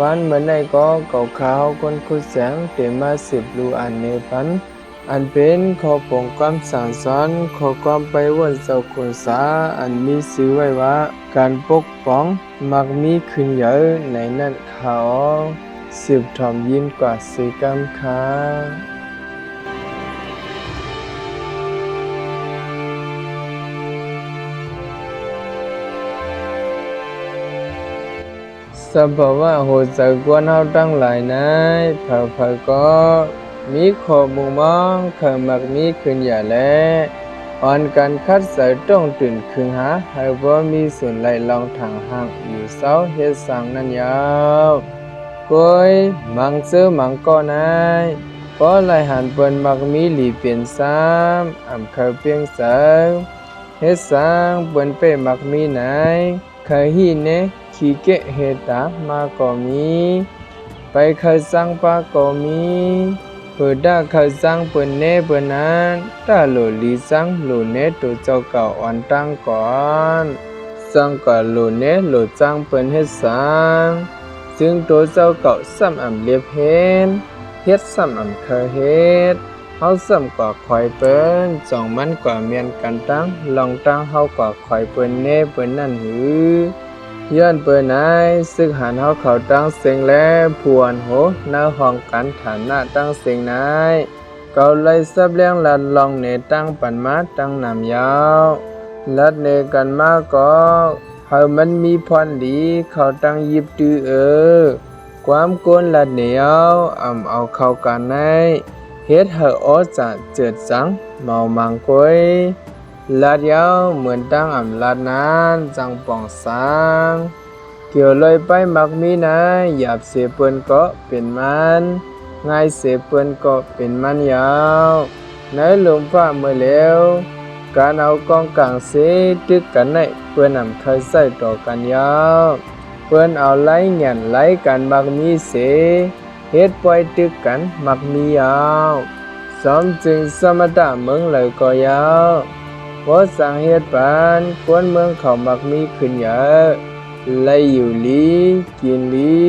วันเหมือนในก็เก่าขาวคนคุดแสงเต็มมาสิบรูอันเนพันอันเป็นขอปงความสั่งสอนขอความไปวนเจ้าคนสาอันมีชื่อไว้ว่าการปกป้องมักมีขึ้นเยอะในนั้นเขาสืบทอมยิ่งกว่าสีกรรมค้าสภาวะโหใจกวนเฮาตั้งหลายนายเผาๆก็มีขอมุงมองเคยมักมีขึ้นอย่าแลอ่อนการคัดใส่ต้องตื่นคึงหาให้บ่มีส่วนไหลลองทางห่างอยู่เศร้าเฮ็ดสังนั้นยาวก้อยมังซื้อมังก็นายก็ไหลหันเปิ้นมักมีหลีเปลี่ยนซ้ำเคยเปียงเสาเฮ็ดสังเปิ้นเป้มักมีไหนเคยฮีเนขี้เกะเฮตามาก็มีไปเคยสังปาก็มีเปิดดาเคยสังเปิ้นเนเปิ้นนั้นตาโลลีสังโลเนตัวเจ้าเก่าอ่อนตั้งก่อนสังก็โลเนโลจังเปิ้นเฮ็ดสังซึ่งตัวเจ้าเก่าซ้ำเลียบเฮ็ดซ้ำเคยเฮ็ดเฮาซ้ำก็คอยเปิ้นจ่องมันก็เมียนกันตั้งลองตั้งเฮาก็คอยเปิ้นเนเปิ้นนั่นหือย้อนเปิ้นนายซึกหันเฮาเข้าตั้งเสียงแลพวนโหหน้าห้องกันฐานะตั้งเสียงนายเกาไล่ซับเลี้ยงลัดลองเนตั้งปันมาตั้งนำยาวลัดเนกันมาก็เฮามันมีพรดีเข้าตั้งยิบตื้อความโกนลัดเหนียวเอาเข้ากันในเฮ็ดให้ออจะเจิดจังเมามังกวยลาดยาวเหมือนตั้งลาดนานจังป่องสางเกี่ยวเลยไปมักมีนายหยาบเสเปิ้นก็เป็นมันง่ายเสเปิ้นก็เป็นมันยาวในลมฟ้าเมื่อแล้วการเอากองกลางเสตึกกันในเปิ้นเคยใส่ต่อกันยาวเปิ้นเอาไหลเงียนไหลกันมักมีเสเฮ็ดปล่อยตึกกันมักมียาวสมจึงสมตะเมืองเลยก็ยาวบ่สังเฮ็ดปานกวนเมืองเขามักมีขึ้นเยอะไล่อยู่ลีกินลี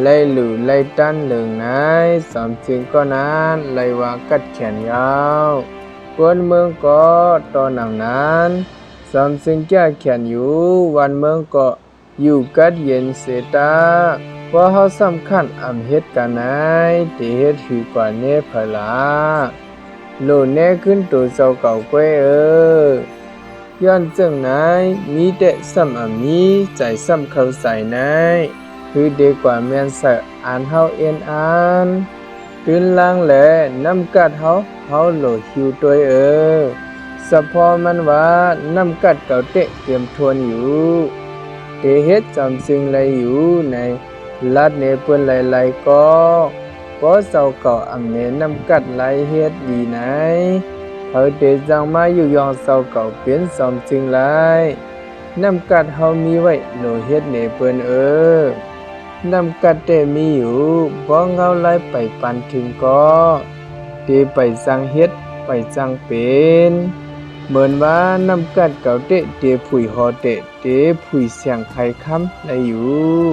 ไล่หลู่ไล่ตั้นเหลืองนายสมจึงก็นั้นไล่ว่ากัดแขนยาวกวนเมืองก็ต่อหนังนั้นสมจึงแก้แขนอยู่วันเมืองก็อยู่กัดเย็นเสตาเพราะเฮาสำคัญเฮ็ดกันนายที่เฮ็ดหือกว่าเนพลาโลแน่ขึ้นตัวเจ้าเก่าก้วยย้อนจึงนายมีแต่ซ้ำมีใจซ้ำเข้าใส่นายคือเด็กกว่าแม่นสะอ่านเฮาเอ็นอ่านตื่นล่างแหละน้ำกัดเฮาโหลหิวตัวสะพอมันว่าน้ำกัดเก่าเตะเตรียมทวนอยู่เตเฮ็ดจำสิ่งไรอยู่ในลัดเนเปิ้นไหลๆก็บ่เจ้าเก่าเนน้ำกัดไหลเฮ็ดดีไหนเฮาเตจังมาอยู่ยองเจ้าเก่าเป็นสมจริงไหลน้ำกัดเฮามีไว้โลเฮ็ดเนเปิ้นน้ำกัดเตมีอยู่บ่เงาไหลไปปันถึงก็เตไปจังเฮ็ดไปจังเป็นเหมือนว่าน้ำกัดเก่าเตผุยฮอเตผุยเสียงไข่ค้ำได้อยู่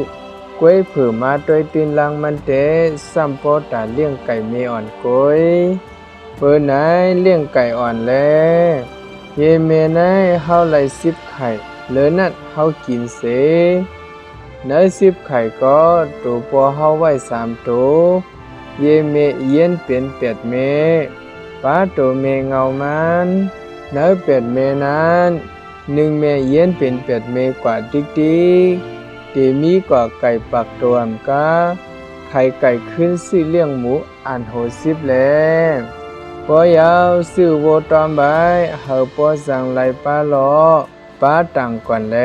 กล้วยเผื่อมาด้วยตื่นลังมันเตซ้ำพอตาเลี้ยงไก่เมอ่อนกล้วยเปิ้นไหนเลี้ยงไก่อ่อนแลเยเมไหนเฮาไหล10ไข่เหลือนั่นเฮากินเสใน10ไข่ก็ตัวพอเฮาไว้3ตัวเยเมเย็นเป็น8เมป้าตัวเมเงามันใน8เมนั้น1เมเย็นเป็น8เมกว่าดิกเตมีกว่าไก่ปักตัวกะไข่ไก่ขึ้นสิเลี้ยงหมูโห10แลปอยาวซื้อโวตอมใบเฮาปอสั่งไหลป้าล้อป้าต่างก่อนแล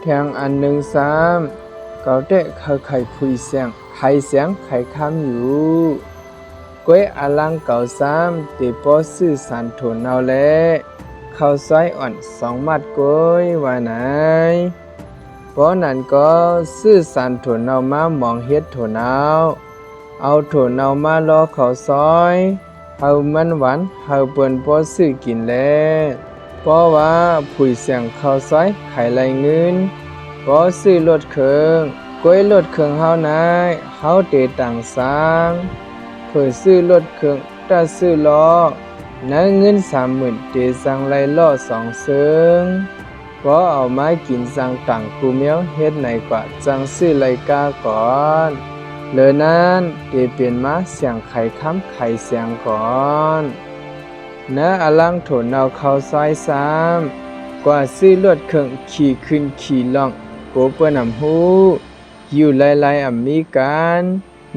แทงอัน1 3เก่าเตะไข่พุยเสียงไข่เสียงไข่ค้ำอยู่ก้วยอลังเก่า3เตปอซื้อสันโถนเอาแลข้าวซอยอ่อน2มัดก้วยว่าไหนเพราะนั้นก็ซื้อสันโถนเอามามองเฮ็ดโถนเอาโถนเอามารอข้าวซอยเฮามันหวานเฮาเปิ้นบ่ซื้อกินแลเพราะว่าผู้เสียงข้าวซอยไข่ไหลเงินบ่ซื้อรถเครื่องเฮ ก้อยรถเครื่องเฮานายเฮาเตต่างสร้างเพื่อซื้อรถเครื่องถ้าซื้อล้อนั้นเงิน30,000เตสั่งไล่ล้อ2เซิงก็เอาไม้กินสั่งต่างกูเมียวเฮ็ดไหนกว่าจังซื้อไลกาก่อนเลยนั้นเตเปลี่ยนมาเสียงไข่ค้ำไข่เสียงก่อนเนื้ออลังโถนเอาเข้าซอย3กว่าซื้อรถเครื่องขี่ขึ้นขี่ล่องโกเปิ้นนำฮู้อยู่หลายๆมีกัน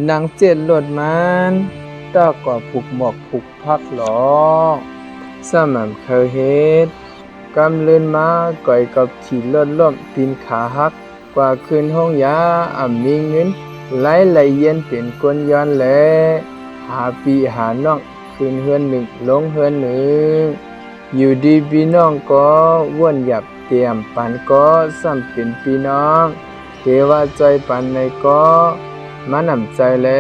นั่งเจ็ดรถมันตอกกว่าผูกหมอกผูกพักหลอกสม่ำเคยเฮ็ดกำเลินมาก่อยกับขี่รถล้มปีนขาหักกว่าคืนห้องยามีเงินไหลเย็นเป็นก้นย้อนแลหาปีหาน้องคืนเฮือนหนึ่งลงเฮือนหนึ่งอยู่ดีพี่น้องก็ว่นหยับเตรียมปันก็ซ้ำเป็นพี่น้องเทว่าใจปันในก็มานำใจแล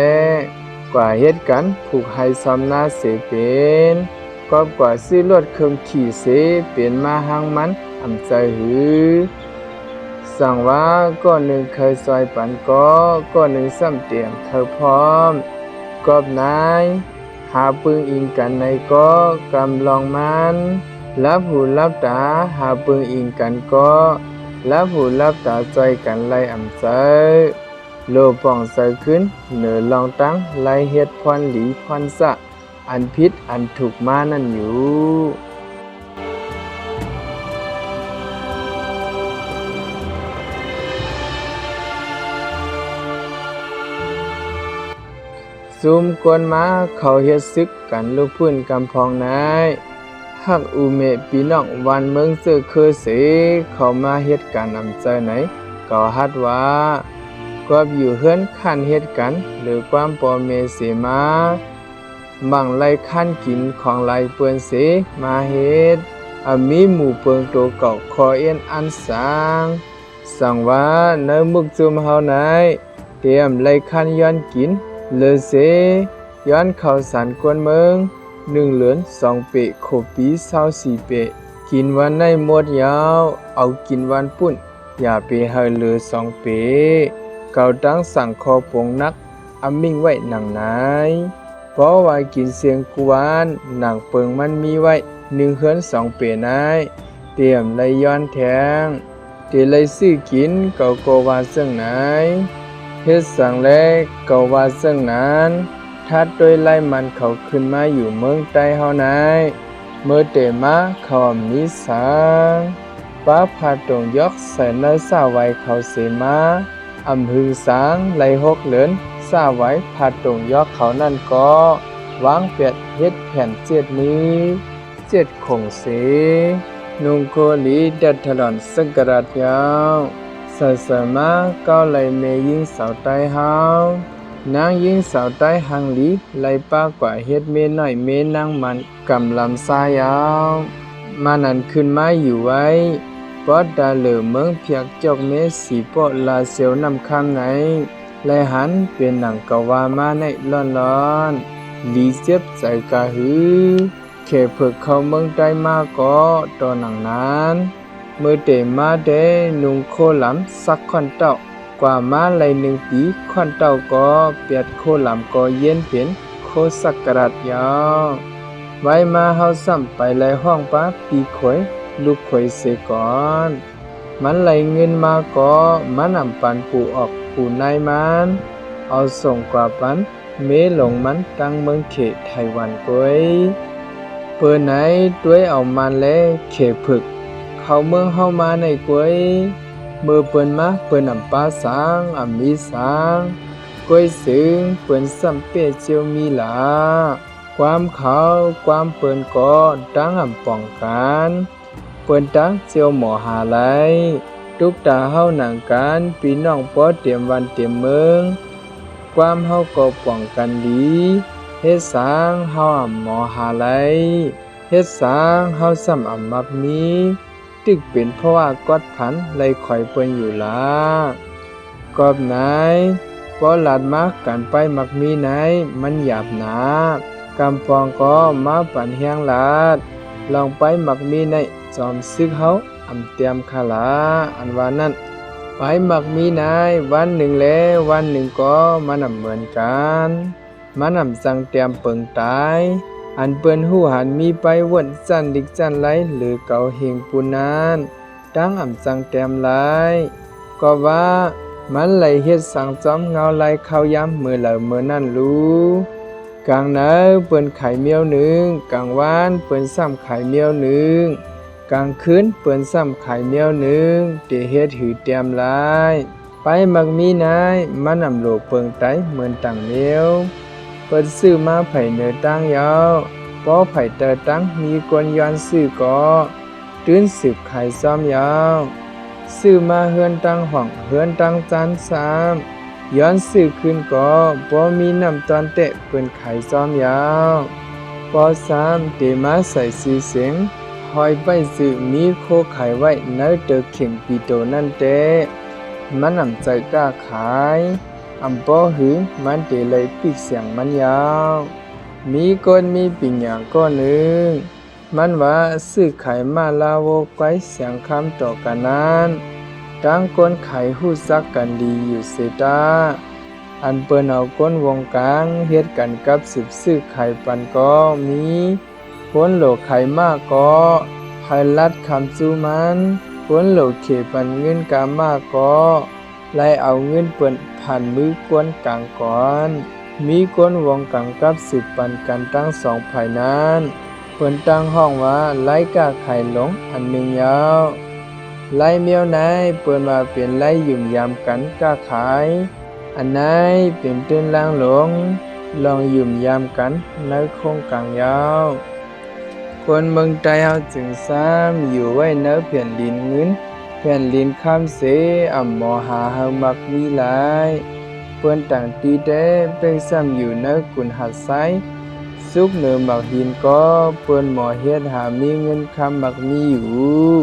กว่าเฮ็ดกันผูกให้ซ้ำหน้าเสเป็นก็กว่าซื้อรถเครื่องขี่เสเป็นมาหังมันใจหือสั่งว่าก็หนึ่งเคยซอยปันก็หนึ่งซ้ำเตรียมเคยพร้อมกอบนายหาปึงอิงกันในก็กำลองมันรับหูรับตาหาปึงอิงกันก็รับหูรับตาใจกันไล่ใจโลป่องใส่ขึ้นเหนือลองตั้งไล่เฮ็ดพรหลีพรสะอันพิษอันถูกมานั่นอยู่ซุมกวนมาเขาเฮ็ดซึกกันลูกพื้นกำพองนายฮักอูเมปีน้องวันเมืองเสือคือเสเขามาเฮ็ดกันใจไหนก็ฮัดว่าก็อยู่เฮือนคันเฮ็ดกันหรือความปอเมเสมาบังไล่คันกินของไล่เปื้อนเสมาเฮ็ดมีหมู่เปิงโตเก่าคอเอ็นอันสางสั่งว่าในมุกจุมเฮานายเตรียมไล่คันย้อนกินเลเสย้อนเข้าสารกวนเมือง1เหรียญ2เปะโคปี24เปะกินวันในหมดยาวเอากินวันปุ่นอย่าไปให้เหลือ2เปะเก่าตั้งสั่งคอปงนักมิ่งไว้หนังนายเพราะว่ากินเสียงกวนหนังเปิงมันมีไว้1เฮือน2เปะนายเตรียมไลย้อนแทงเตไลซื้อกินเก่าโกว่าซึ่งไหนเฮ็ดสั่งแลเก่าว่าซึ่งนั้นทัดด้วยไล่มันเขาขึ้นมาอยู่เมืองใต้เฮานายเมื่อเตมาเขามีสางป้าพาตรงยกใส่ในสาไว้เขาเสมาหึงสางไล่6เหรียญสาไว้พาตรงยกเขานั่นก็วางเปียดเฮ็ดแผ่น7มือ7คงเสนุงโคลีดัดถลอนสักกรัดยาวใส่มาเก้าไหลเมยิงเสาใต้เฮานางยิงสาวใต้หังหลีไล่ป้ากว่าเฮ็ดเมน้อยเมนางมันกำลำซายาวมานั้นขึ้นมาอยู่ไว้ปอดดาเหลือเมืองเพียกจอกเมสีปอลาเสียวนำคำไหนไล่หันเป็นหนังกะวามาในร้อนลีเจ็บใจกะหือเขเพิกเข้าเมืองใต้มาก็ตอนหนังนั้นเมื่อเตมาเดนุงโคหลำสักคอนเต้ากว่ามาไล1ปีค่อนเต้าก็เปียดโคหลำก็เย็นเป็นโคสักกรัดยาวไว้มาเฮาซ้ำไปไลห้องป้าปีข่อยลูกข่อยเสก่อนมันไลเงินมาก็มันปันผู้ออกผู้นายมันเอาส่งกว่าปันเมหลงมันตั้งเมืองเขตไต้หวันก้อยเปิ้นไหนด้วยเอามันแลเขผึกเข้าเมืองเฮามาในก้อยเมื่อเปิ้นมาเปิ้นป้าสางมีสางก้อยสึงเปิ้นซ้ำเปเจียวมีหลาความเขาความเปิ้นก็ตั้งป้องกันเปิ้นตั้งเจียวหมอหาไหลทุกตาเฮาหนังกันพี่น้องปอเตรียมวันเตรียมเมืองความเฮาก็ป้องกันดีเฮ็ดสางเฮาหมอหาไหลเฮ็ดสางเฮาซ้ำมักมีตึกเป็นเพราะว่ากอดพันไล่ข่อยเปิ้นอยู่ล่ะกอบไหนปอหลาดมากกันไปมักมีไหนมันหยาบหนากำปองก็มาปันแห้งลาดลองไปมักมีในจอมซึกเฮาเตรียมคาลาอันว่านั้น ไปมักมีนายวันหนึ่งแล้ววันหนึ่งก็มันเหมือนกันมันสังเตรียมเปิงตายอันเปิ้นหู้หันมีไปวนจันดิกจันไหลหรือเก่าเฮงปูนานดังสังเตรียมไหลก็ว่ามันไหลเฮ็ดสังจอมเงาไหลเข้าย้ำมือเหล่ามือนั่นรู้กลางเนอเปิ้นไข่เมียวหนึ่งกลางวานเปิ้นซ้ำไข่เมียวหนึ่งกลางคืนเปิ้นซ้ำไข่เมียวหนึ่งเตเฮ็ดหือเตรียมไหลไปมักมีนายมันโลเปิงไตเหมือนต่างเมียวเปิ้นซื้อมาไผ่เนื้อตั้งยาวป้อไผ่เตอตั้งมีกวนย้อนซื้อก็ตื้นสืบไข่ซ้อมยาวซื้อมาเฮือนตั้งห้องเฮือนตั้งจานสามย้อนซื้อขึ้นก็บ่มีน้ำตอนเตะเปิ้นไข่ซ้อมยาวปอสามเตมาใส่สีเสียงหอยไปซื้อมีโคไข่ไว้เนื้อเตอเข็งปีโตนั่นเตะมันใจกล้าขายป้อหือมันเตเลยปิกเสียงมันยาวมีก้นมีปิ่งอย่างก้อนหนึ่งมันว่าซื้อไข่มาลาโวไว้เสียงคำต่อกันนั้นตั้งก้นไข่หู้ซักกันดีอยู่เสตาอันเปิ้นเอาก้นวงกลางเฮ็ดกันกับสืบซื้อไข่ปันก็มีพ้นโหลไข่มากก็ไข่ลัดคำจูมันพ้นโหลเขปันเงินกามากก็ไล่เอาเงินเปิ้นผ่านมือกวนกลางก่อนมีก้นวงกลางกับสืบปันกันตั้งสองไผ่นั้นเปิ้นตั้งห้องว่าไล่กาไข่หลงอันหนึ่งยาวไล่เมียวนายเปิ้นว่าเป็นไล่ยุ่มยามกันกาขายอันไหนเป็นตื้นล่างหลงลองยุ่มยามกันในโครงกลางยาวคนเมืองไทยเฮาจึงซ้ำอยู่ไว้เนื้อแผ่นดินเงินแผ่นดินข้ามเสหมอหาเฮามักมีหลายเปิ้นต่างตีเด้เป็นซ้ำอยู่เนื้อกุนหัดไซสุกเนื้อมักหินก็เปิ้นหมอเฮ็ดหามีเงินคำมักมีอยู่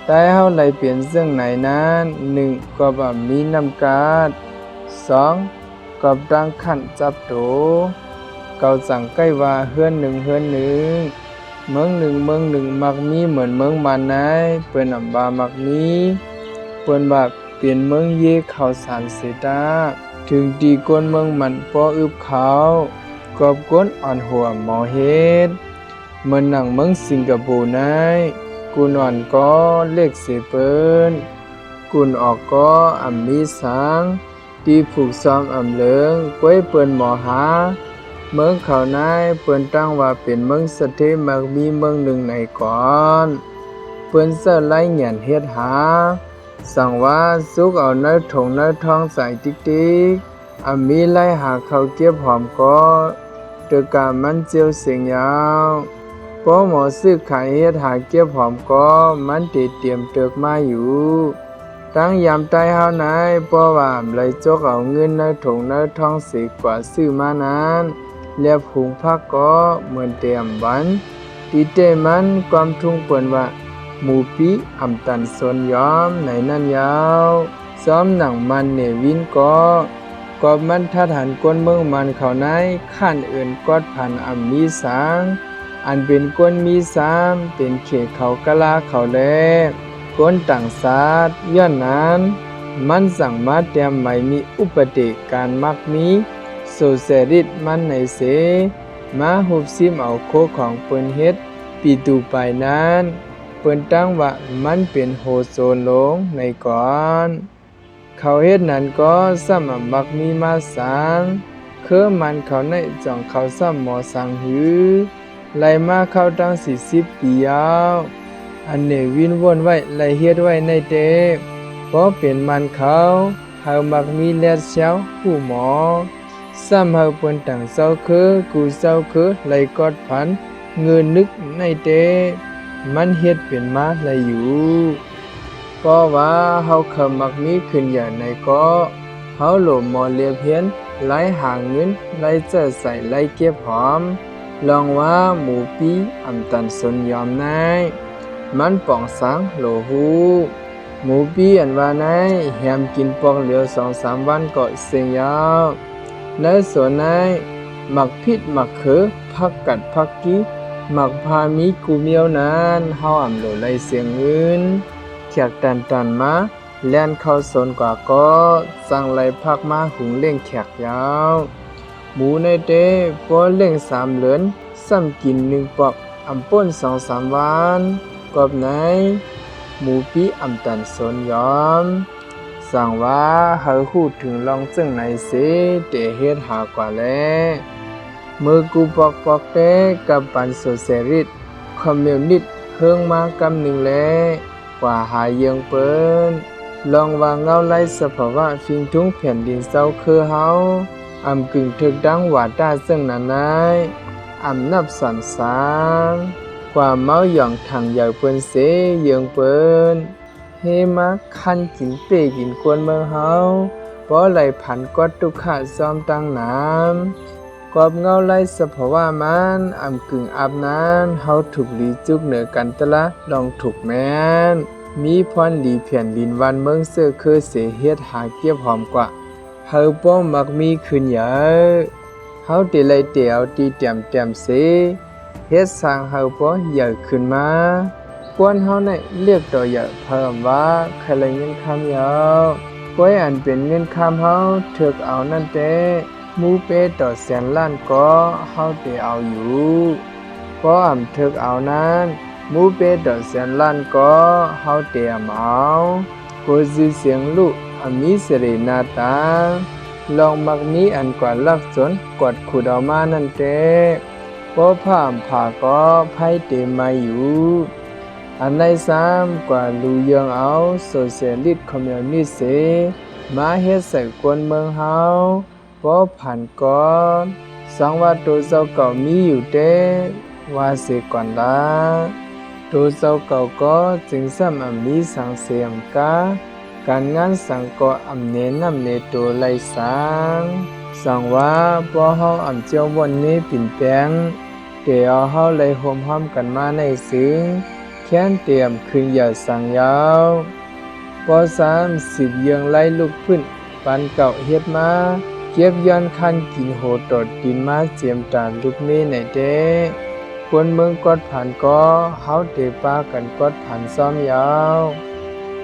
แต่เฮาไหลเปลี่ยนเรื่องไหนนั้น1ก็บ่มีน้ำกาด2ก็ดังขันจับโตเก่าสั่งใกล้ว่าเฮือนหนึ่งเฮือนหนึ่งเมืองหนึ่งมักมีเหมือนเมืองมันนายเปิ้นบามักมีเปิ้นว่าเปลี่ยนเมืองเยข้าวสารเสตาถึงดีก้นเมืองมันป้ออึบเขากอบก้นอ่อนหัวหมอเฮ็ดเหมือนหนังเมืองสิงคโปร์นายกุนอ่อนก็เล็กเสเปิ้นกุนออกก็มีสังที่ผูกซ้อมเหลิงก้วยเปิ้นหมอหาเมืองเขานายเปิ้นตั้งว่าเป็นเมืองสะเทมักมีเมืองหนึ่งในก่อนเปิ้นเสื้อไล่หยันเฮ็ดหาสั่งว่าสุกเอาเนื้อถงเนื้อทองใส่ติ๊กมีไล่หาเขาเก็บหอมก็เตกามันเจียวเสียงยาวพอหมอซื้อขายเฮ็ดหาเก็บหอมก็มันเตรียมเติกมาอยู่ตั้งยามใต้เฮานายป้อว่าเลยจกเอาเงินเนื้อถงเนื้อทองสีกว่าซื้อมานั้นเรียบหุงพักก็เหมือนเตรียมวันตีเตมันความทุ่งเปิ้นว่าหมูปีตันสนยอมในนั้นยาวซ้อมหนังมันเนวินก็มันทัดหันก้นเมืองมันเขานายขั้นอื่นกอดพันมีสางอันเป็นก้นมีสามเป็นเขตเขากะลาเขาแลก้นต่างศาสตร์ย้อนนั้นมันสั่งมาเตรียมไม่มีอุปเดกการมักมีโซเซริตมันในเสมาหุบซิมเอาโคของเปิ้นเฮ็ดปีตูไปนั้นเปิ้นตั้งว่ามันเป็นโฮโซนลงในก่อนเขาเฮ็ดนั้นก็ซ้ำมักมีมาสางคือมันเขาในจ่องเขาซ้ำหมอสังหือไล่มาเข้าตั้ง40ปียาวอันเนวินวนไว้ไล่เฮ็ดไว้ในเตเพราะเป็นมันเขามักมีแลดเช้าผู้หมอซ้ำเฮาเปิ้นตั้งเศร้าคือกูเศร้าคือไล่กอดพันเงินนึกในเตมันเฮ็ดเป็นมาไล่อยู่ก็ว่าเฮาเคยมักมีขึ้นอย่างในก็เฮาโหลมอเลียเพียนไล่หาเงินไล่เจอใส่ไล่เก็บหอมลองว่าหมูปีตันสนยอมนายมันป่องสังโหลหูหมูปีอันว่านายแฮมกินปองเหลียว2-3 วันก็เสียงยาวในส่วนนายหมักพิษหมักเขือพักกัดพักกี้หมักพามีกูเมียวนานเฮาโหลไล่เสียงอื่นแขกตันมา แล่นเข้าสนกว่าก็สั่งไหลพักมาหุงเล่งแขกยาวหมูในเต้ป้อเล่ง3เหลือนซ้ำกิน1ปอกอำป่น2-3วันกอบไหนหมูปีอำตันสนยอมสั่งว่าเฮาฮู้ถึงลองจึงไหนเสเตเฮ็ดหากว่าแลมือกูปอกปอกเต้กับปันโซเซริตคอมมิวนิสต์เฮิงมากำหนึ่งแลกว่าหาเยืองเปิ้นลองว่าเงาไล่สภาวะฟิงทุงแผ่นดินเศร้าคือเฮาอำกึ่งถึกดังว่าตาซึ่งนั้นนายอำนับสันสางกว่าเมาหย่องถังใหญ่เปิ้นเสเยืองเปิ้นเฮมาคันกินเป้กินกวนเมืองเฮาบ่ไหลผันกอดทุกขะซ้อมตั้งน้ำกอบเงาไล่สภาวะมันอำกึ่งอาบน้ำเฮาถูกหลีจุกเหนือกันตะละลองถูกแม่นมีพรหลีเพียนลินวันเมืองเสื้อคือเสเฮ็ดหาเกียบหอมกว่าเฮาป้อมักมีขึ้นเยอะเฮาติไลเตียวตีเต็มเสเฮ็ดสร้างเฮาป้อใหญ่ขึ้นมากวนเฮาในเรียกต่อใหญ่เพิ่มว่าใครเลยเงินคำยาวก้อยอันเป็นเงินคำเฮาถึกเอานั่นเต้หมูเป้ต่อแสนล้านก็เฮาเตเอาอยู่เพราะอำถึกเอานั้นหมูเป้ต่อแสนล้านก็เฮาเตเอากูสิเสียงลูกอมีเสรีนาตาลองมักมีอันกว่าลักษณกดขุดเอามานั่นเต้เพราะผ่ามผ่าก็ไพ่เตมาอยู่อันใน3กว่าลูเยืองเอาโซเชียลิสต์คอมมิวนิสต์เสมาเฮ็ดใส่กวนเมืองเฮาพอผ่านก่อนสังว่าตัวเจ้าเก่ามีอยู่เต้ว่าเสียก่อนละตัวเจ้าเก่าก็จึงซ้ำมีสังเสียมกาการงานสังก็เนนำเนตัวไลสังว่าพอเฮาเจ้าวันนี้ปิ่นแปลงเดี๋ยวเฮาเลยโฮมห้อมกันมาในซึ้งแค้นเตรียมขึ้นอย่าสั่งยาวพอ30เยืองไล่ลูกพื้นปันเก่าเฮ็ดมาเก็บย้อนคันกินโหตดดินมาเจียมตาลูกเมในเด้คนเมืองกอดผ่านก็เฮาเตปากันกอดผ่านซ้อมยาว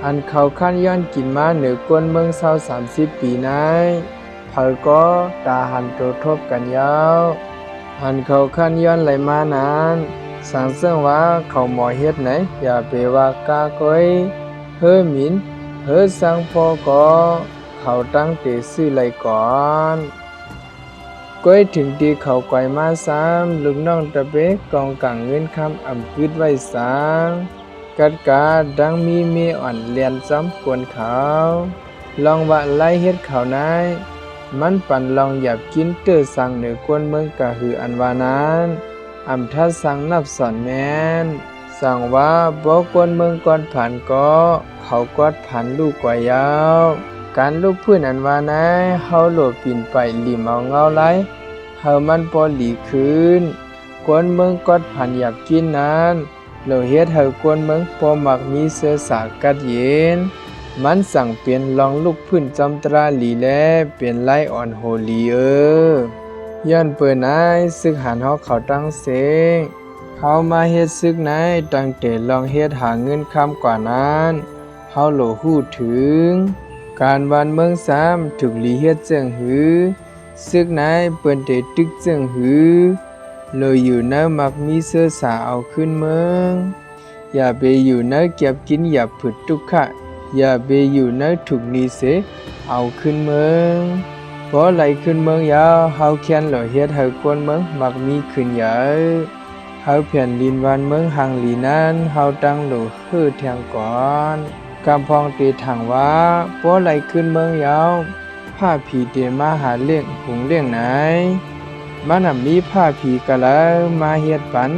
อันเขาคันย้อนกินมาเหนือกวนเมือง30ปีนายเผาก็ตาหันโตทบกันยาวอันเขาคันย้อนไหลมานานสังเสื่องว่าเขาหมอเฮ็ดไหนอย่าไปว่ากาก้อยเฮ้อหมินเฮ้อสังพอก็เขาตั้งเตซื้อไหลก่อนก้อยถึงดีเขาไกวมาลูกน้องตะเบกกองกังเงินคำกึดไว้สางกัดกาดังมีเมอ่อนเลียนซ้ำกวนเขาลองว่าไล่เฮ็ดเขานายมันปั่นลองหยับกินเตื้อสังเหนือกวนเมืองกะหืออันวานั้นทัดสังนับสอนแม่นสั่งว่าบ่กวนเมืองก่อนผ่านก็เขากอดผ่านลูกกว่ายาวการลูกพื้นอันว่านั้นเฮาโหลปิ่นไปลิมเอาเงาไหลเฮามันปอหลีคืนกวนเมืองกอดผ่านหยับกินนั้นโลเฮ็ดเฮากวนเมืองพอมักมีเสื้อสากัดเย็นมันสั่งเปลี่ยนลองลูกพื้นจำตราหลีแลเป็นไล่อ่อนโหลีย้อนเปิ้นนายซึกหันเฮาเขาตั้งเสงเขามาเฮ็ดซึกนายตั้งแต่ลองเฮ็ดหาเงินคำกว่านั้นเฮาโหลฮู้ถึงการวันเมืองถูกหลีเฮ็ดเจิงหือซึกนายเปิ้นได้ตึกเจิงหือเลยอยู่เนมักมีเสื้อสาเอาขึ้นเมืองอย่าไปอยู่เนเก็บกินอย่าผึดทุกขะอย่าไปอยู่เนถูกนีเสเอาขึ้นเมืองพอไหลขึ้นเมืองยาวเฮาแค้นเหล่าเฮ็ดเฮากวนเมืองมักมีขึ้นใหญ่เฮาแผ่นดินวันเมืองหังหลีนั้นเฮาตั้งโหลคือแทงก่อนกำพองตีถังว่าพอไหลขึ้นเมืองยาวผ้าผีเตมาหาเลี้ยงหุงเลี้ยงไหนมันมีผ้าผีกะแล้วมาเฮ็ดปัน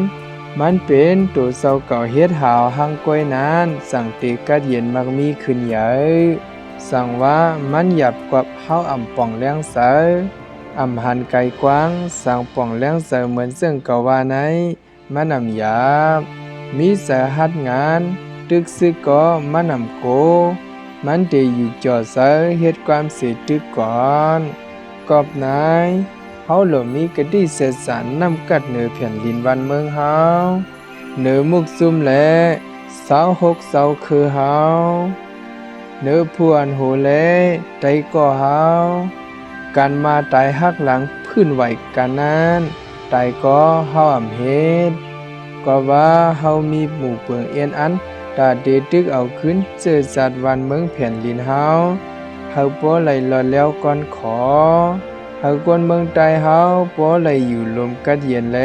มันเป็นตัวเศร้าเก่าเฮ็ดหาวหังก้อยนั้นสั่งเตกัดเย็นมักมีขึ้นใหญ่สั่งว่ามันหยับกว่าเฮาป่องแรงเสอหันไกลกว้างสั่งป่องแรงเสอเหมือนซึ่งเก่าว่าไหนมันหยาบมีสาหัสงานตึกซึกก็มันโกมันเตอยู่จอเสอเฮ็ดความเสียตึกก่อนกอบนายเฮาโหลมีกะดิเสสารนำกัดเหนือแผ่นดินวันเมืองเฮาเหนือมุกซุ่มและ26เสาคือเฮา เนื้อพวนโหเลไตก่อเฮาการมาตายหักหลังพื้นไหวกันนั้นตายก็เฮาเฮ็ดก็ว่าเฮามีหมู่เปิงเอียนอันตาเดตึกเอาขึ้นเจอจัดวันเมืองแผ่นดินเฮาป้อไหลหลอดแล้วก่อนขอเฮากวนเมืองตายเฮาป้อไหลอยู่ลมกัดเย็นแล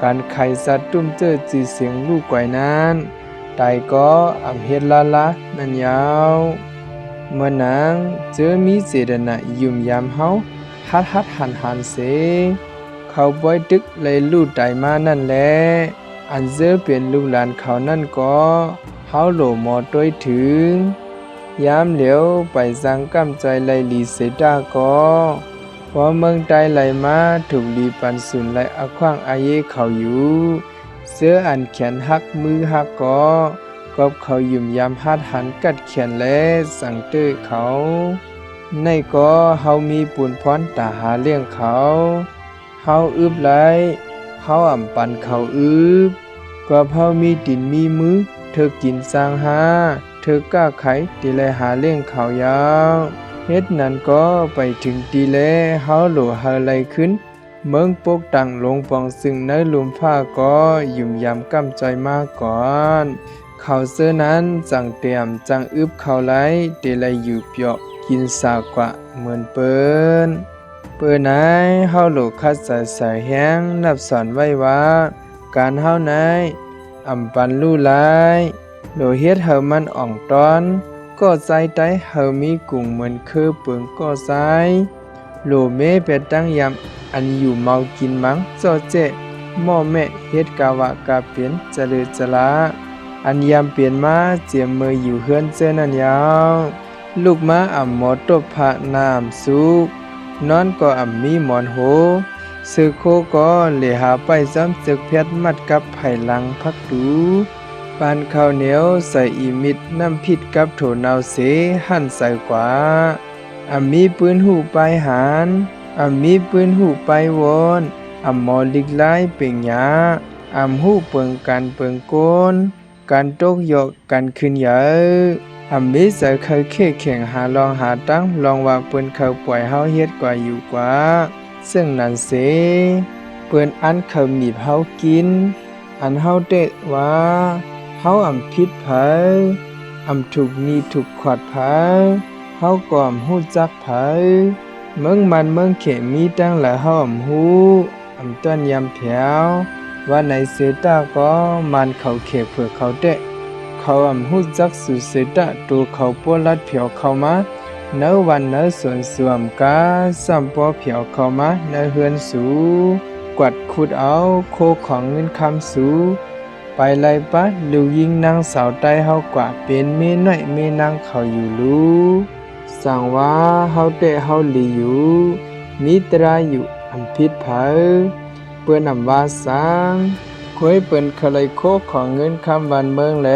การไขสัตว์ตุ้มเจอจือเสียงลูกไกวนั้นตายก็เฮ็ดละนั่นยาวเมื่อนางเจอมีเจตนายุ่มยามเฮาฮัดหันเสเขาบ่อยตึกเลยลูกตายมานั่นแหละอันเจอเป็นลูกหลานเขานั่นก็เฮาโหลหมอต้วยถึงยามเหลียวไปสังกำใจไลลีเสดาก็พอเมืองใต้ไหลมาถูกลีปันสุนไหลอขว้างอาเยเขาอยู่เสื้ออันแขนหักมือหักก็กอบเขายุ่มยามฮัดหันกัดแขนและสั่งเต้อเขาในก็เฮามีปุนพรตาหาเลี้ยงเขาเฮาอึบไหลเฮาปันเขาอึบก็เฮามีดินมีมือเธอกินสร้างหาเธอก้าไขตีแลหาเลี้ยงเขายาวเฮ็ดนั้นก็ไปถึงตีแลเฮาโหลหาไหลขึ้นเมืองปกตังลงปองซึ่งในลุมผ้าก็ยุ่มยามกำใจมาก่อนเขาเสื้อนั้นจังเตรียมจังอึบเขาไหลตีแลอยู่เปียกกินสากว่าเหมือนเปิ้นไหนเฮาโหลคัดใส่แห้งนับสอนไว้ว่าการเฮาไหนปันลู่หลายโลเฮ็ดเฮามันอ่องตอนก็ใจไตเฮามีกุ่งเหมือนคือเปิงก็ใจโลเมเป็ดตั้งยำอันอยู่เมากินมังเจ้าเจหม้อแม่เฮ็ดกาวะกาเปลี่ยนจะลือจะละอันยำเปลี่ยนมาเจียมมืออยู่เฮือนเจนั่นยาวลูกม้าหมอตบพระน้ำสุกนอนก็มีหมอนโหซื้อโคก็เหลหาไปซ้ำจึกเพชรมัดกับไผ่ลังพักดูปานข้าวเหนียวใส่อีมิดน้ำพิษกับโถนาวเสหั่นใส่กว่ามีปืนหูไปหานมีปืนหูไปวนหมอลิกไล่เป่งหยาหูเปิงกันเปิงโกนการตกยกกันขึ้นเยอะมีใส่เคยเข่แข่งหาลองหาตั้งลองว่าปืนเขาปล่อยเฮาเฮ็ดกว่าอยู่กว่าซึ่งนั้นเสเปิ้นอันเขามีเฮากินอันเฮาเตะว่าเฮาผิดไผถูกนีถูกขวดไผเฮาก็ฮู้จักไผเมืองมันเมืองเขมีตั้งหลายเฮาฮู้ต้นยำแถวว่าในเสตาก็มันเขาเขเพื่อเขาเตะเขาฮู้จักสุเสตาตัวเขาปัวลัดเผียวเข้ามาเนื้อวันเนื้อส่วนสวมกาสัมปอเผียวเข้ามาเนื้อเฮือนสูกวัดขุดเอาโคของเงินคำสูไปไล่ปะลิวยิงนางสาวใต้เฮากว่าเป็นเมน้อยเมนางเขาอยู่รู้สั่งว่าเฮาเตะเฮาหลีอยู่มีตราอยู่พิษเผาเปิ้นว่าสังคอยเปิ้นเคยโคของเงินคำวันเมืองแล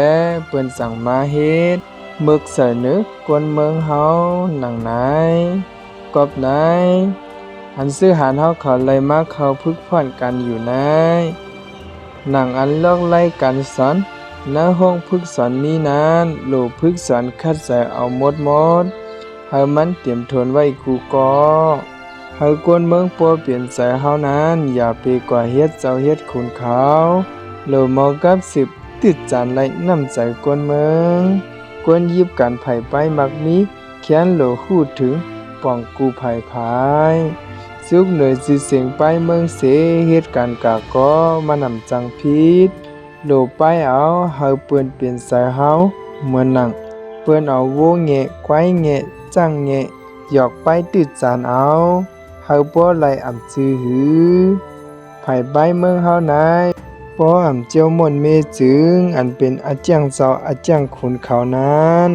เปิ้นสั่งมาเฮ็ดมึกเสนึกกวนเมืองเฮาหนังไหนกอบไหนซื้อหารเฮาเขาเลยมาเขาพึกพ่อนกันอยู่ไหนหนังอันลอกไล่กันสอนณห้องพึกสอนมีนั้นโลพึกสอนคัดใส่เอาหมดเฮามันเตรียมทนไว้กูก็เฮากวนเมืองปัวเปลี่ยนใจเฮานั้นอย่าไปกว่าเฮ็ดเจ้าเฮ็ดคุณเขาโลเมากับสิบติดจานไล่น้ำใจกวนเมืองกวนยิบกันไผ่ไปมักมีแค้นโหลหู้ถึงป่องกูไผ่พายซุกเหนื่อยสิเสียงไปเมืองเสเหตุการณ์กะก็มานำจังพิษโหลไปเอาเฮาเปิ้นเปลี่ยนสายเฮาเหมือนหนังเปิ้นเอาโวแงะไกวแงะจังแงะหยอกไปติดจานเอาเฮาบ่ไหลจื้อหือไผ่ใบเมืองเฮานายป้อเจียวม่วนเมจึงอันเป็นอาเจียงเจ้าอาเจียงขุนเขานั้น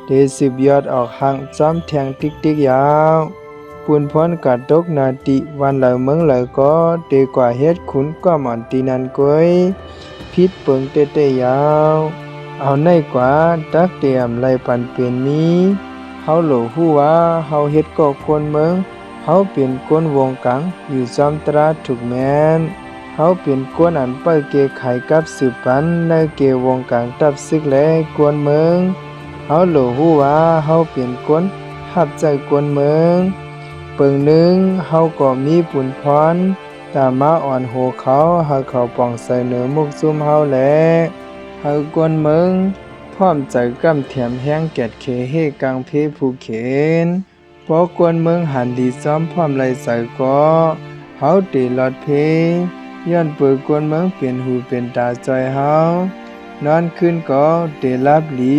เดสืบยอดออกห่างจอมแทงติ๊กยาวปุนพ้นกะตกนาติวันเหลาเมืองเหลาก็เตกว่าเฮ็ดขุนก็หมอนตีนันก้อยพิษเปิงเตยาวเอาในกว่าตักเตรียมไล่ปันเปลี่ยนมีเฮาโหลฮู้ว่าเฮาเฮ็ดก็ควรเมืองเฮาเป็นคนวงกังอยู่จอมตราถูกแม่นเฮาเป็นกวนอันเปิ้เกไขกับสืบปันในเกวงกลางตับซึกและกวนเมือง เฮาโหลฮู้ว่าเฮาเป็นคนหับใจกวนเมืองเปิงหนึงเฮาก็มีบุญพรตามมาอ่อนโหเขาหาเขาป่องใส่เหนือมุกซุมเฮาแลเฮากวนเมืองพร้อมใจกำแถมแห้งแกดเขเฮกังเพภูเขนพอกวนเมืองหันดีซ้อมพร้อมไหลใส่ก็เฮาเตลอดเพย้อนเปิดกวนเมืองเปลี่ยนหูเป็นตาจอยเฮานอนขึ้นก็เตลับหลี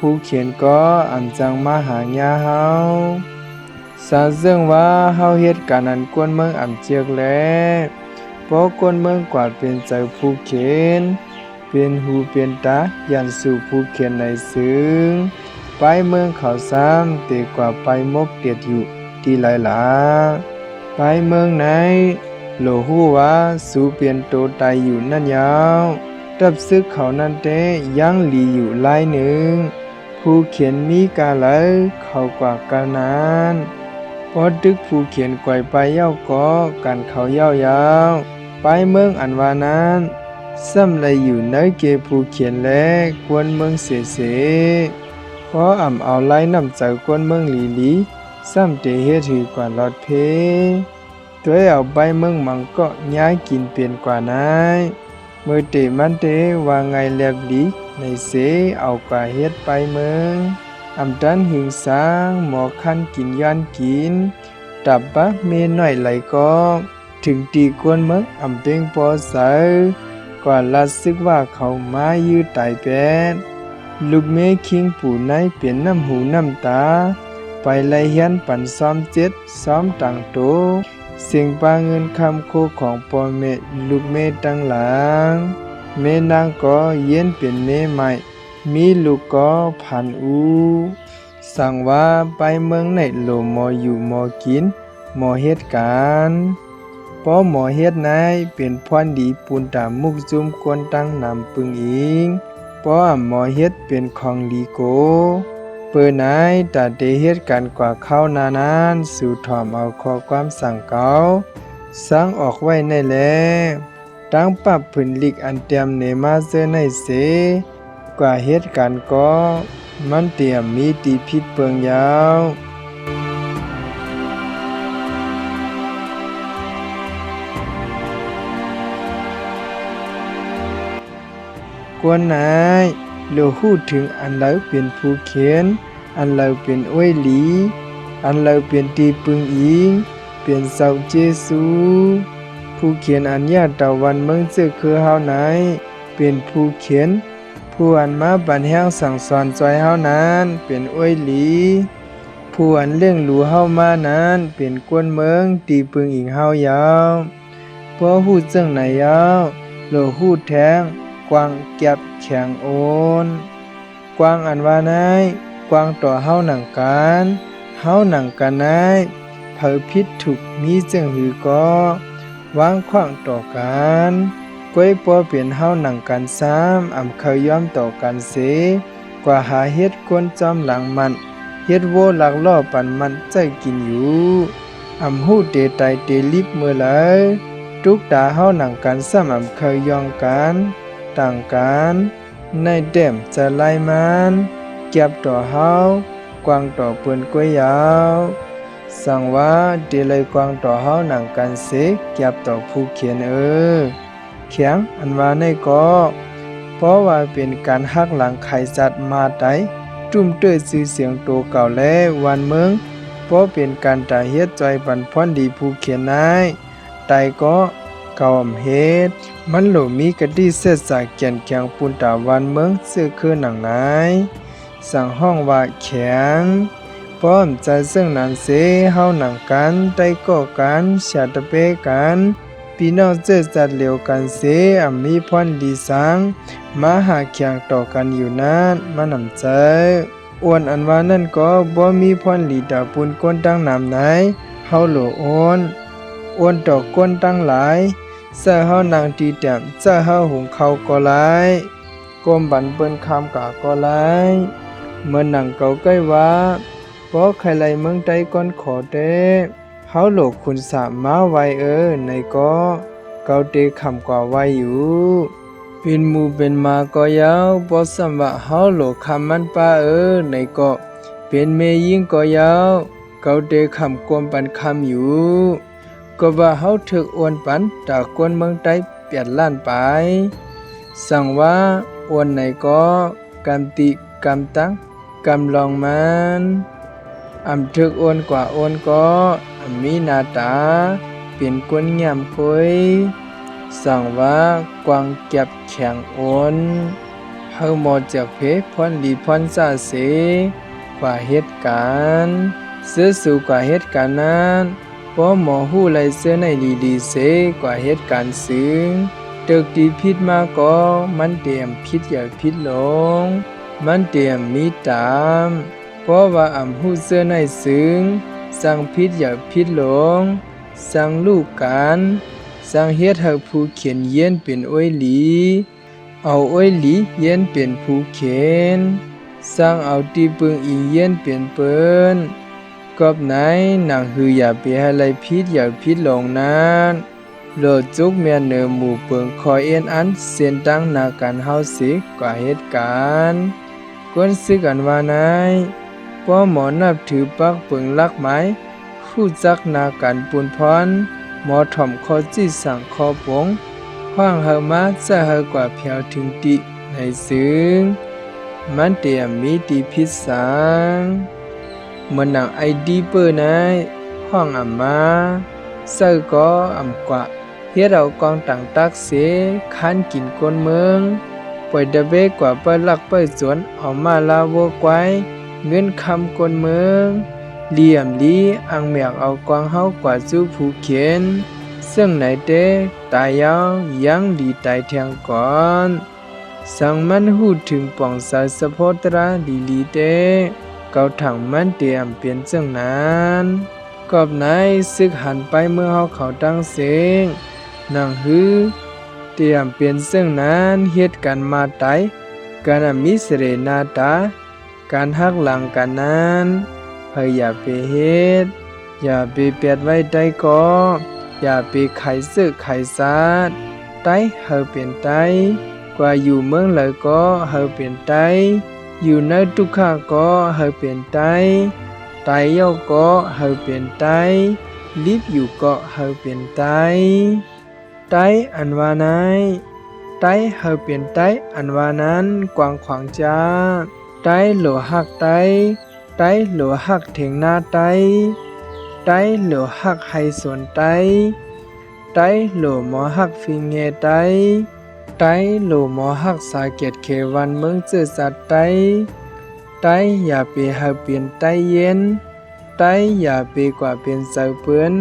ผู้เขียนก็อันจังมาหาญาเฮาสาซึ่งว่าเฮาเฮ็ดการอันกวนเมืองอำเจียกแลเพราะกวนเมืองกว่าเป็นใจผู้เขียนเป็นหูเป็นตายันสู่ผู้เขียนในซึ้งไปเมืองเขาซ้ำเตกว่าไปมกเตียดอยู่ที่หลายหลาไปเมืองไหนโลฮู้ว่าสู่เปลี่ยนโตตายอยู่นั่นยาวตับซึกเขานั่นเตยังหลีอยู่หลายหนึ่งผู้เขียนมีกาไหลเขากว่ากานานพอดึกผู้เขียนก่อยไปเย้าก็กันเขาเย้ายาวไปเมืองอันวานั้นซ้ำเลยอยู่เนยเกผู้เขียนและกวนเมืองเสเสขออ่ำเอาไล่นำใจกวนเมืองหลีหลีซ้ำเตเฮ็ดถือกว่าลอดเพตัวเอาใบเมืองมังก็ย้ายกินเปลี่ยนกว่านายเมื่อเตมันเตว่าไงแลบหลีในเสเอากว่าเฮ็ดไปเมืองอำดันหิงสางหมอคันกินย้อนกินตับบะเมน้อยไหลก็ถึงตีกวนเมืองอำเพ็งปอเสากว่าลัดซึกว่าเขามายื้อตายแปดลูกเมคิงปู่ในเปลี่ยนน้ำหูน้ำตาไปไล่เฮียนปันซ้อมเจ็ดซ้อมต่างโตเสียงปาเงินคำโคของปอเมลูกเมตั้งหลังเมนางก็เย็นเป็นเมใหม่มีลูกก็พันอูสั่งว่าไปเมืองไหนโลมออยู่มอกินมอเฮ็ดการพอหมอเฮ็ดนายเป็นพรดีปูนตามมุกจุมกวนตั้งนำปึงอิงพอหมอเฮ็ดเป็นของลีโกเปิ้นนายตาเตเฮ็ดกันกว่าเข้านานานสู่ถอมเอาข้อความสั่งเก่าสั่งออกไว้ในแลตั้งปรับผืนลิกอันเตรียมเนมาเซอในเสกว่าเฮ็ดกันก็มันเตรียมมีตีพิษเปิงยาวกวนนายโลฮู้ถึงอันเราเป็นผู้เขียนอันเราเป็นอ้วยหลีอันเราเป็นตีปึงอิงเป็นเสาเจซูผู้เขียนอันญาตะวันเมืองซึกคือเฮาไหนเป็นผู้เขียนผู้อันมาบันแห้งสั่งสอนจอยเฮานั้นเป็นอ้วยหลีผู้อันเลี้ยงหลูเฮามานั้นเป็นกวนเมืองตีปึงอิงเฮายาวเพราะฮู้จังไหนยาวโลฮู้แท้งกวางเก็บแข็งโอนกวางอันว่านายกวางต่อเฮาหนังกันเฮาหนังกันนายเผอพิษถูกมีจึงหือก็วางขวางต่อกันก้วยปอเปลี่ยนเฮาหนังกันซ้ำอำเคยย้อมต่อกันเสกว่าหาเฮ็ดกวนจอมหลังมันเฮ็ดโวหลักล่อปันมันใจกินอยู่อำฮู้เตไตเตลิบเมื่อไหลทุกตาเฮาหนังกันซ้ำอำเคยยองกันต่างกันในแต้มจะไล่มันเก็บต่อเฮากวางต่อเปิ้นก้วยยาวสั่งว่าเดลัยกวางต่อเฮาหนังกันเสเก็บต่อผู้เขียนแข็งอันว่าในก็เพราะว่าเป็นการหักหลังไขจัดมาไตจุ่มเตื้อชื่อเสียงโตเก่าและวันเมืองเพราะเป็นการตาเฮ็ดใจปันพรดีผู้เขียนนายไตก็เก่าเฮ็ดมันโหลมีกะดิเสดสาแก่นแข็งปุนตาวันเมืองซื้อคือหนังนายสั่งห้องว่าแข็งพร้อมใจซึ่งนั้นเสเฮาหนังกันได้ก่อกันชาตะเปกันพี่น้องเจอจัดเหลียวกันเสมีพรดีสังมาหาแข่งต่อกันอยู่นั้นมานำใจอ้วนอันว่านั่นก็บ่มีพรลีดาปุนก้นตั้งนำไหนเฮาโหลอ้วนต่อก้นตั้งหลายเสื้อเฮานางตีแต้มเสื้อเฮาหุงข้าวก็หลายก้มบันเปิ้นคำกะก็หลายเมื่อหนังเก่าใกล้ว่าเพราะใครไล่เมืองใดก่อนขอเต้เฮาโหลคุณสามมาไว้ในก็เกาเตคำกว่าไว้อยู่ เป็นหมู่เป็นมาก็ยาวปอสัมวะเฮาโหลคำมันป้าในก็เป็นเมยิงก็ยาวเกาเดคำกวมปันคำอยู่ก็ว่าเฮาถึกอวนปันตากวนเมืองใต้เปลี่ยนล้านไปสั่งว่าอวนไหนก็กำติกำตั้งกำลองมันอำถึกอวนกว่าอวนก็มีหน้าตาเป็นกวนงามคุยสั่งว่ากวางเก็บแข็งอวนเฮาหมดจากเพพรลีพรซาเสกว่าเหตุการณ์ซื้อสู่กว่าเหตุการณ์นั้นพอหมอหู้ไลเสื้อในดีๆเสกว่าเหตุการณ์ซึ้งตึกดีพิษมาก็มันเตรียมพิษอย่าพิษลงมันเตรียมมีตามเพราะว่าหู้เสื้อในซึ้งสั่งพิษอย่าพิษลงสั่งลูกกันสั่งเฮ็ดให้ผู้เขียนเย็นเป็นอ้อยหลีเอาอ้อยหลีเย็นเป็นผู้เขียนสร้างเอาตีปึงอีเย็นเป็นเปิ้นกอบไหนหนังหืออย่าไปให้ไรพิษอย่าพิษลงนั้นโลดจุกเมียนเนอหมู่เปิงคอยเอ็นอันเส้นตั้งนาการเฮาสิกว่าเหตุการณ์กวนซึกกันว่าไหนป้อหมอนับถือปักเปิงลักไม้คู่จักนาการปูนพรหมอถ่อมคอจี้สั่งคอปงขว้างเฮามาจะเฮากว่าเพียวถึงติในซึ้งมันเตรียมมีตีพิษสังมันหนังไอดีเปอร์นายห้องมาเซอร์ก็กว่าเฮ็ดเอากองต่างตักเสคันกินก้นเมืองปล่อยดะเบกกว่าเปิ้นลักเปิ้นสวนเอามาลาโวกไว้เงินคำก้นเมืองเหลี่ยมลีอังแมกเอากวางเฮากว่าสู้ผู้เขียนซึ่งไหนเตตายยาวยังดีตายแทงก่อนสังมันหูถึงป่องสายสะโพตราลีเตเกาถังมันเตรียมเปลี่ยนซึ่งนั้นกอบไหนซึกหันไปเมื่อเฮาเขาตั้งเสียงนางฮือเตรียมเปลี่ยนซึ่งนั้นเฮ็ดกันมาไตการมิเสเรนาตาการหักหลังกันนั้นพยอย่าไปเฮ็ดอย่าไปเปียดไว้ใต้ก็อย่าไปไขซึกไขซาดไตเฮาเป็นไตกว่าอยู่เมืองเลยก็เฮาเป็นไตอยู่ในทุกข้าก็เฮาเป็นไตตายย่อก็เฮาเป็นไตลิบอยู่ก็เฮาเป็นไตไตอันว่าไหนไตเฮาเป็นไตอันว่านั้นกว้างขวางจ้าไตโหลหักไตไตโหลหักเถียงหน้าไตไตโหลหักไฮสวนไตไตโหลหมอหักฟิงเงไตไตโหลหมอหักสาเกตเขวันเมืองเจอสัตว์ไตไตอย่าไปเฮาเปลี่ยนไตเย็นไตอย่าไปกว่าเป็นเสาเปื้อน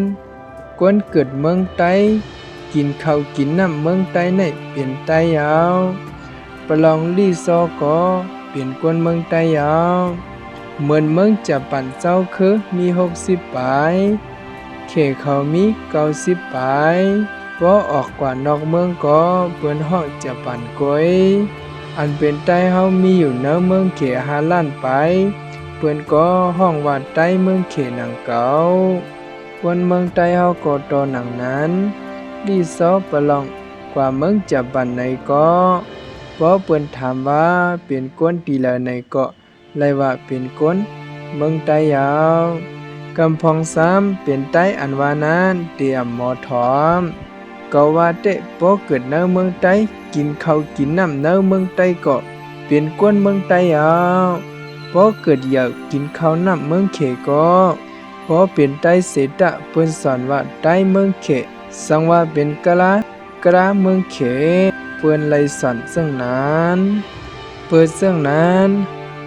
กวนเกิดเมืองไตกินข้าวกินน้ำเมืองไตในเปลี่ยนไตยาวประลองลี่ซอก็เปลี่ยนกวนเมืองไตยาวเหมือนเมืองจะปั่นเจ้าคือมี60ปลายเขเขามี90ปลายก็ออกกว่านอกเมืองก็เปิ้นห้องจะปั่นก้อยอันเป็นใต้เฮามีอยู่เนื้อเมืองเข5ล้านไปเปิ้นก็ห้องว่าใต้เมืองเขหนังเก่าคนเมืองใต้เฮาก็ต่อหนังนั้นดีซอประลองกว่าเมืองจะปั่นไหนก็เพราะเปิ้นถามว่าเป็นก้นตีละไหนก็ไล่ว่าเป็นก้นเมืองใต้ยาวกำพองซ้ำเป็นใต้อันว่านั้นเตรียมหมอถอมก็ว่าเตะพอเกิดในเมืองใต้กินข้าวกินน้ำในเมืองใต้ก็เป็นก้นเมืองใต้ยาวพอเกิดอยากกินข้าวน้ำเมืองเขก็พอเป็นใต้เสดะเปิ้นสอนว่าใต้เมืองเขสังว่าเป็นกะลเมืองเขเปิ้นไล่สอนซึ่งนั้นเปิดซึ่งนั้น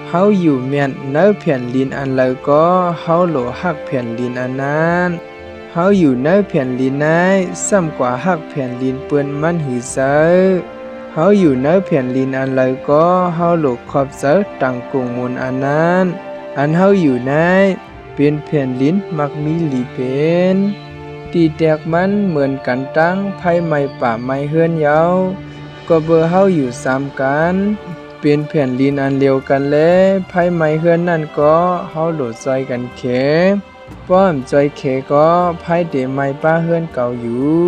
เฮาอยู่เมียนเนื้อแผ่นดินอันเลยก็เฮาโหลหักแผ่นดินอันนั้นเฮาอยู่เนื้อแผ่นดินนั้นซ้ำกว่าหักแผ่นดินเปิ้นมันหือเซอเฮาอยู่เนื้อแผ่นดินอันเลยก็เฮาโหลขอบเซอตังกุงมูลอันนั้นอันเฮาอยู่ในเป็นแผ่นดินมักมีหลีเป็นตีแตกมันเหมือนกันตั้งไผไม้ป่าไม้เฮือนยาวก็เบอเฮาอยู่3กันเป็นแผ่นดินอันเดียวกันและไผไม้เฮือนนั่นก็เฮาโหลดซอยกันเขป้อมจอยเขก็ไผเดไม้ป้าเฮือนเก่าอยู่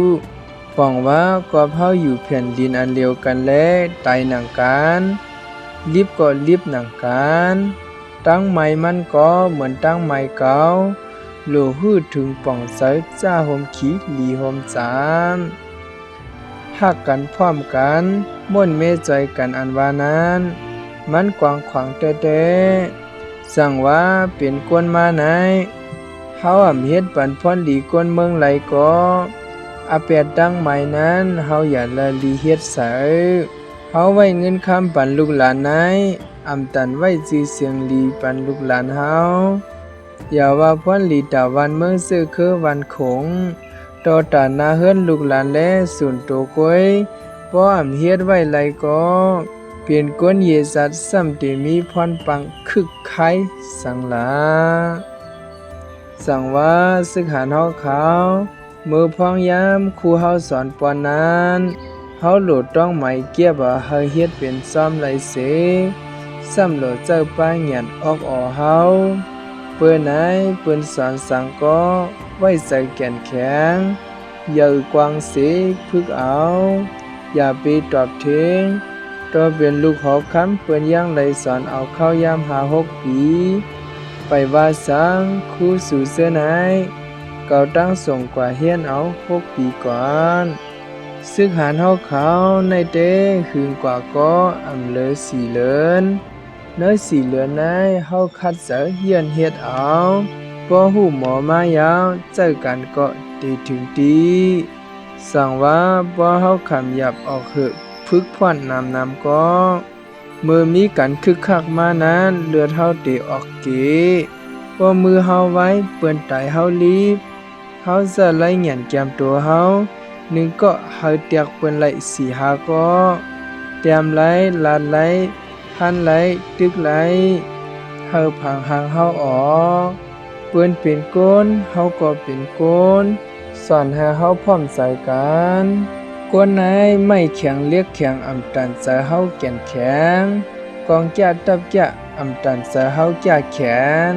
ป้องว่าก็เฮาอยู่แผ่นดินอันเดียวกันและไตหนังกันลิบก็ลิบหนังกันตั้งไม้มันก็เหมือนตั้งไม้เก่าโลฮืดถึงป่องเสยจ้าโฮมขีหลีโฮมจามหักกันพร้อมกันม่วนเมใจกันอันว่านั้นมันกว้างขวางแท้ๆสั่งว่าเป็นกวนมาไหนเฮาเฮ็ดปันพรดีกวนเมืองไหลก็อาแปดดังไม้นั้นเฮาอย่าละลีเฮ็ดเสยเฮาไว้เงินคำปันลูกหลานไหนตันไว้จื้อเสียงลีปันลูกหลานเฮาอย่าว่าพรลีตาวันเมืองซื่อคือวันคงต่อตานาเฮือนลูกหลานและส่วนโตกวยบ่เฮ็ดไว้ไหลก็เปลี่ยนกวนเยสัตซ้ำที่มีพรปังคึกไข่สังลาสั่งว่าซึกหานเฮาเขามือพองยามครูเฮาสอนปอนนั้นเฮาโหลดต้องไหมเกียบเฮาเฮ็ดเป็นซ้อมไหลเสซ้ำโหลดเจ้าป้าหยันออกเฮาเปิ้นไหนเปิ้นสอนสั่งก็ไว้ใส่แก่นแข็งอย่ากวางเสพึกเอาอย่าไปตอบเทงต่อเป็นลูกหอคำเปิ้นยังไหลสอนเอาเข้ายาม5-6 ปีไปว่าสังครูสู่เสื้อไหนเก่าตั้งส่งกว่าเฮียนเอา6 ปีก่อนซึ่งหารเฮาเขาในเต้คืนกว่าก็เลอสีเลินเนื้อสีเหลือนในเฮาคัดเสเฮียนเฮ็ดเอาบ่ฮู้หมอมายาวเจอกันก็ดีถึงดีสั่งว่าบ่เฮาคำหยับออกเหอะพึกพ่อนนำก็เมื่อมีกันคึกคักมานั้นเลือดเฮาเตออกเกบ่มือเฮาไว้เปิ้นตายเฮาลีบเฮาจะไล่เหยียนแก้มตัวเฮาหนึ่งก็เฮาเตียกเปิ้นไล่4-5ก็แต้มไล่ลาดไล่พันไล่ตึกไล่เฮาพังหางเฮาออกเปิ้นเป็นก้นเฮาก็เป็นก้นสอนให้เฮาพร้อมใจกันกวนไหนไม่แข็งเรียกแข็งตันใจเฮาแก่นแข็งกองแก่ตับแก่ตันใจเฮาแก่แข็ง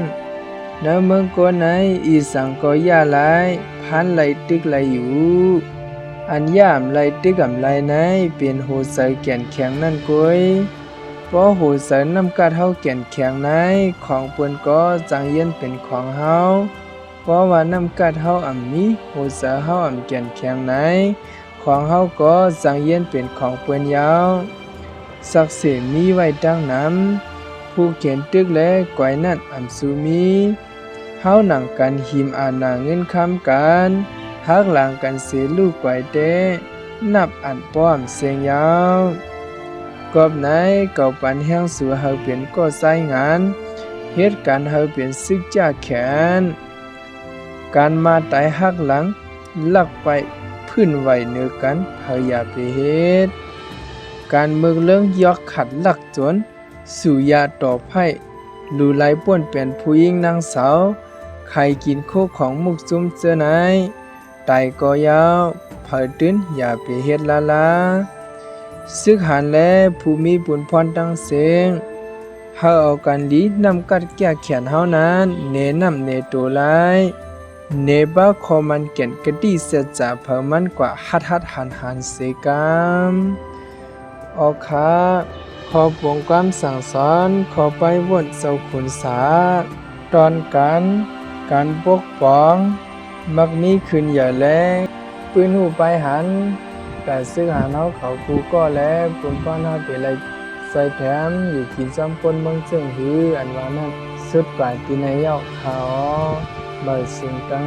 เนื้อเมืองกวนไหนอีสังก็ย่าไหลพันไหลตึกไหลอยู่อันย่ามไหลตึกไหลไหนเป็นโหใสแก่นแข็งนั่นกวยเพราะโหใสน้ำกัดเฮาแก่นแข็งไหนของเปิ้นก็จังเย็นเป็นของเฮาเพราะว่าน้ำกัดเฮามีโหใสเฮาแก่นแข็งไหนของเฮาก็จังเย็นเป็นของเปิ้นยาวศักดิ์สิทธิ์มีไว้ดังนั้นผู้เขียนตึกและก้อยนั่นสูมีเฮาหนังกันหิมอานาเงินคำกันฮักหลังกันเสียลูกก้อยเต้นับป้อมเสียงยาวกอบไหนเก่าปันแห้งสู่เฮาเป็นก็ใส่งานเฮ็ดการเฮาเป็นซึกจ้าแขนการมาตายฮักหลังลักไปพื้นไหวเนื้อกันเฮาอย่าไปเฮ็ดการเมืองเรื่องยอกขัดลักจนสู่ยาต่อไผ่ลูไหลป่วนเป็นผู้หญิงนางสาวใครกินโคของมุกซุ่มเจอไหนไตก็ยาวเผยตื้นอย่าไปเฮ็ดลาซึกหันและผู้มีบุญพรตั้งเสียงเฮาเอากันลีนำกัดแก้แขนเฮานั้นเนนำเนโตไลเนบ้าคอมันเก่นกะดีเสจะเผอมันกว่าหัดหันเสกามออค่ะขอปวงความสั่งสอนขอไปวนเจ้าขุนสาตอนการปกป้องมักมีขึ้นอย่าแลปืนหูไปหันแต่ซึ่งหาเฮาเขากูก็แล้วปุนป้อนเฮาไปเลยใส่แถมอยู่กินซ้ำปนเมืองซึ่งหืออันว่านั้นสุดกว่าปีในยอกเขาบ่สิ่งตั้ง